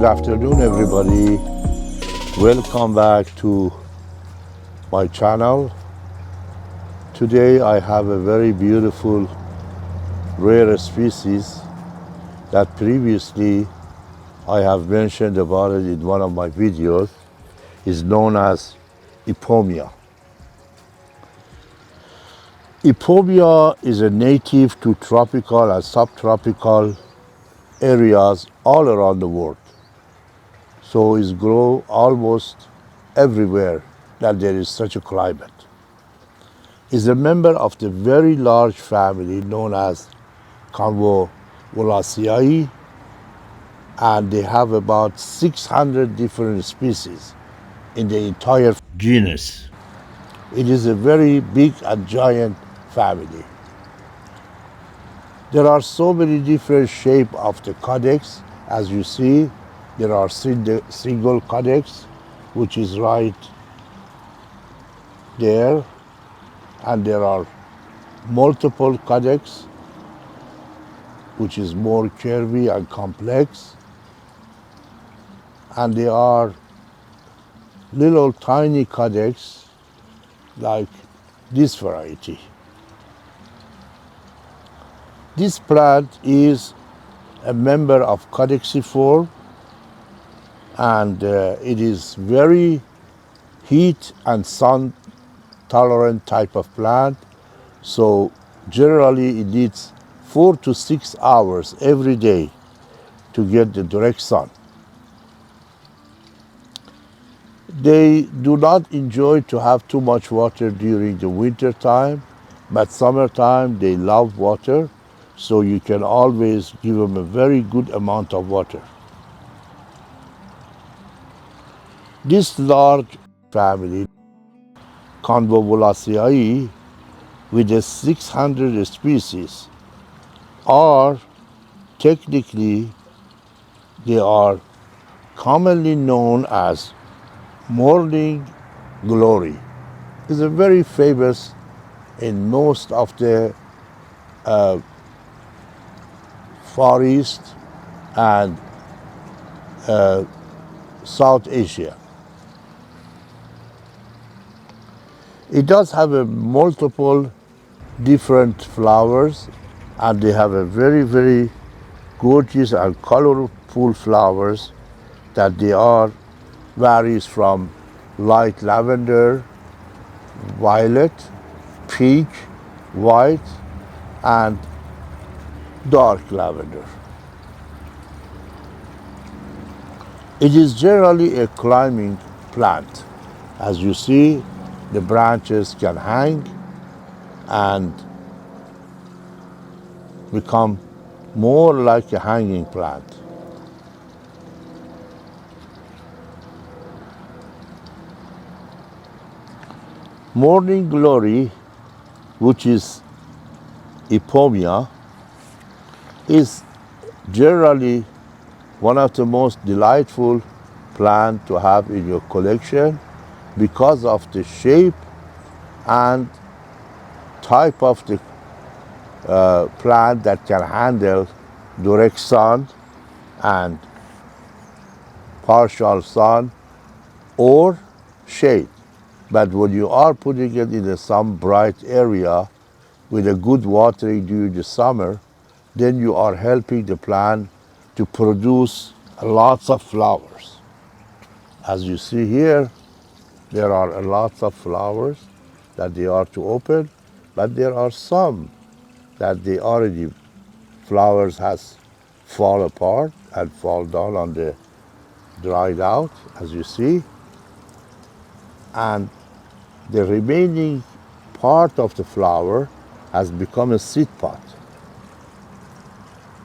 Good afternoon, everybody. Welcome back to my channel. Today I have a very beautiful rare species that previously I have mentioned about it in one of my videos. Is known as Ipomoea. Ipomoea is a native to tropical and subtropical areas all around the world. So it grows almost everywhere that there is such a climate. Is a member of the very large family known as Convolvulaceae, and they have about 600 different species in the entire genus. It is a very big and giant family. There are so many different shapes of the codex. As you see, there are single codex, which is right there, and there are multiple codex, which is more curvy and complex, and there are little tiny codex like this variety. This plant is a member of Codexiform, and it is very heat and sun tolerant type of plant. So generally it needs 4 to 6 hours every day to get the direct sun. They do not enjoy to have too much water during the winter time, but summertime they love water, so you can always give them a very good amount of water. This large family, Convolvulaceae, with the 600 species, are technically, they are commonly known as morning glory. It's a very famous in most of the Far East and South Asia. It does have a multiple different flowers, and they have a very, very gorgeous and colorful flowers that they are varies from light lavender, violet, pink, white, and dark lavender. It is generally a climbing plant. As you see, the branches can hang and become more like a hanging plant. Morning glory, which is Ipomoea, is generally one of the most delightful plants to have in your collection because of the shape and type of the plant that can handle direct sun and partial sun or shade. But when you are putting it in some bright area with a good watering during the summer, then you are helping the plant to produce lots of flowers. As you see here, there are lots of flowers that they are to open, but there are some that they already, flowers has fall apart and fall down on the dried out, as you see. And the remaining part of the flower has become a seed pod.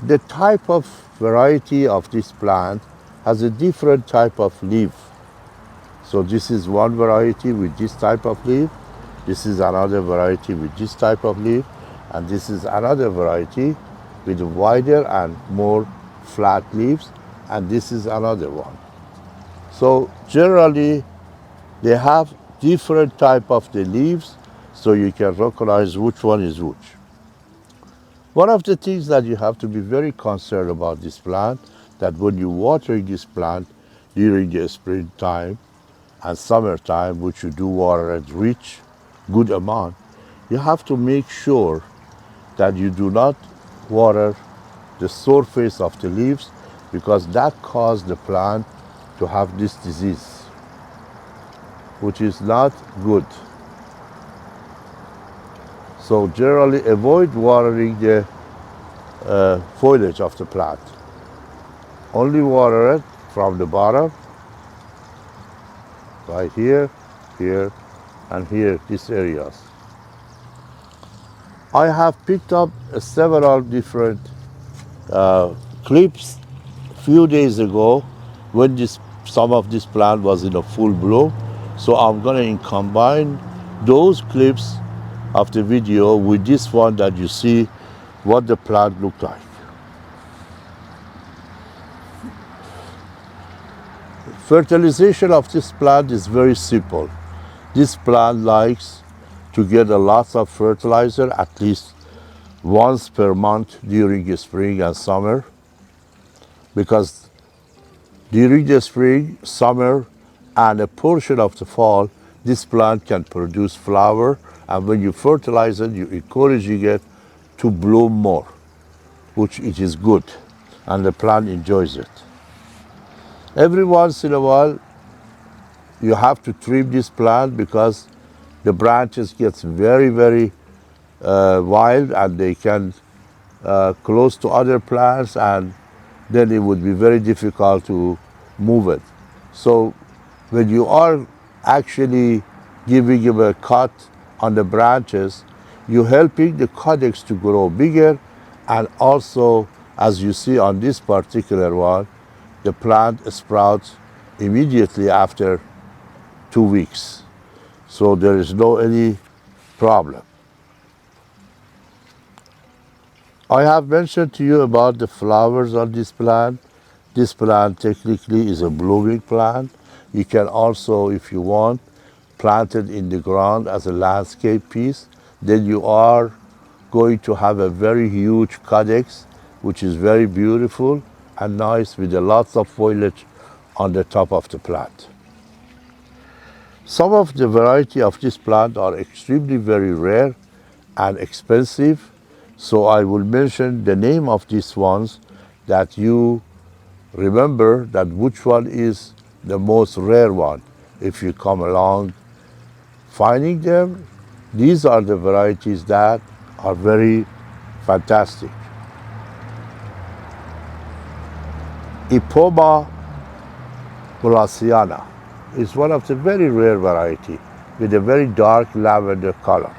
The type of variety of this plant has a different type of leaf. So this is one variety with this type of leaf, this is another variety with this type of leaf, and this is another variety with wider and more flat leaves, and this is another one. So generally they have different type of the leaves, so you can recognize which one is which. One of the things that you have to be very concerned about this plant, that when you water this plant during the springtime and summertime, which you do water at rich, good amount, you have to make sure that you do not water the surface of the leaves because that causes the plant to have this disease, which is not good. So generally avoid watering the foliage of the plant. Only water it from the bottom, right here, here, and here, these areas. I have picked up several different clips few days ago when some of this plant was in a full bloom. So I'm going to combine those clips of the video with this one that you see what the plant looked like. Fertilization of this plant is very simple. This plant likes to get a lot of fertilizer at least once per month during the spring and summer, because during the spring, summer, and a portion of the fall, this plant can produce flower, and when you fertilize it, you're encouraging it to bloom more, which it is good, and the plant enjoys it. Every once in a while, you have to trim this plant because the branches get very, very wild, and they can close to other plants, and then it would be very difficult to move it. So when you are actually giving him a cut on the branches, you're helping the calyx to grow bigger, and also, as you see on this particular one, the plant sprouts immediately after 2 weeks. So there is no any problem. I have mentioned to you about the flowers on this plant. This plant technically is a blooming plant. You can also, if you want, plant it in the ground as a landscape piece. Then you are going to have a very huge calyx, which is very beautiful and nice with a lots of foliage on the top of the plant. Some of the variety of this plant are extremely very rare and expensive. So I will mention the name of these ones that you remember that which one is the most rare one. If you come along finding them, these are the varieties that are very fantastic. Ipomoea Glaciana is one of the very rare variety with a very dark lavender color,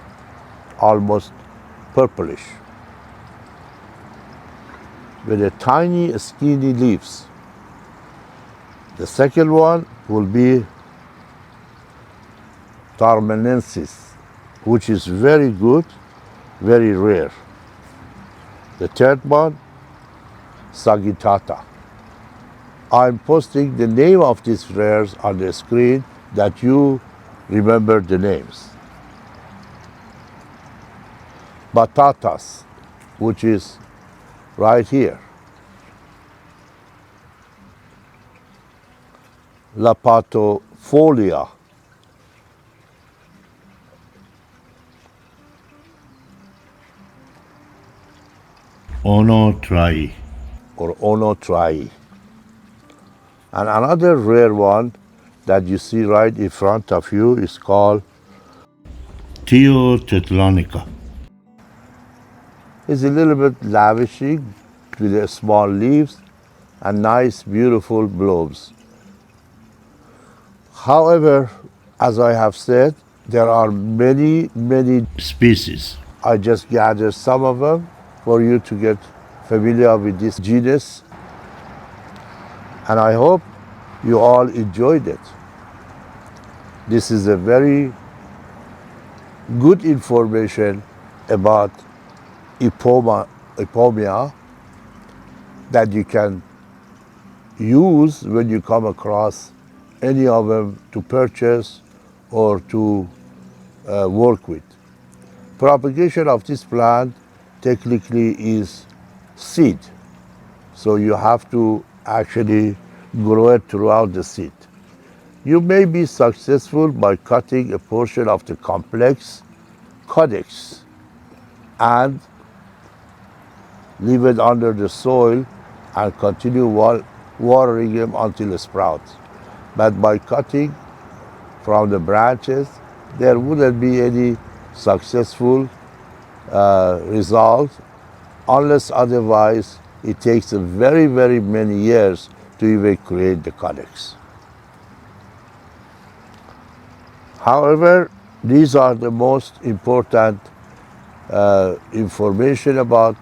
almost purplish, with a tiny skinny leaves. The second one will be Tarmenensis, which is very good, very rare. The third one, Sagittata. I'm posting the name of these rares on the screen that you remember the names. Batatas, which is right here. Lapatofolia. Onotrai or Onotrai. And another rare one that you see right in front of you is called Teotetlonica. It's a little bit lavishing with the small leaves and nice, beautiful blooms. However, as I have said, there are many, many species. I just gathered some of them for you to get familiar with this genus, and I hope you all enjoyed it. This is a very good information about Ipomoea that you can use when you come across any of them to purchase or to work with. Propagation of this plant technically is seed. So you have to actually grow it throughout the seed. You may be successful by cutting a portion of the complex caudix and leave it under the soil and continue watering them until it sprouts. But by cutting from the branches, there wouldn't be any successful result unless otherwise it takes a very, very many years to even create the caudix. However, these are the most important information about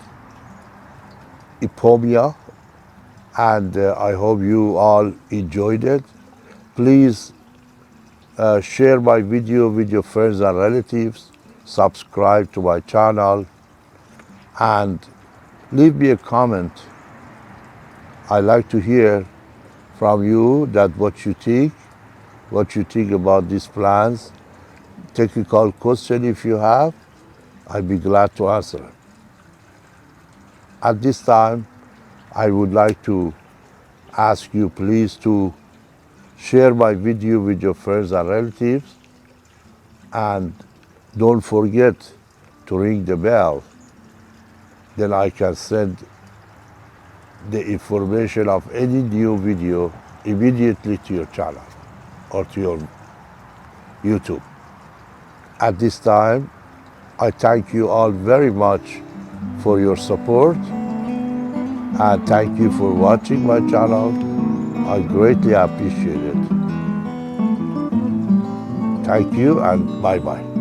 Ipomoea, and I hope you all enjoyed it. Please share my video with your friends and relatives, subscribe to my channel, and leave me a comment. I like to hear from you that what you think about these plans. Technical question if you have, I'd be glad to answer. At this time, I would like to ask you please to share my video with your friends and relatives, and don't forget to ring the bell. Then I can send the information of any new video immediately to your channel or to your YouTube. At this time, I thank you all very much for your support, and thank you for watching my channel. I greatly appreciate it. Thank you and bye-bye.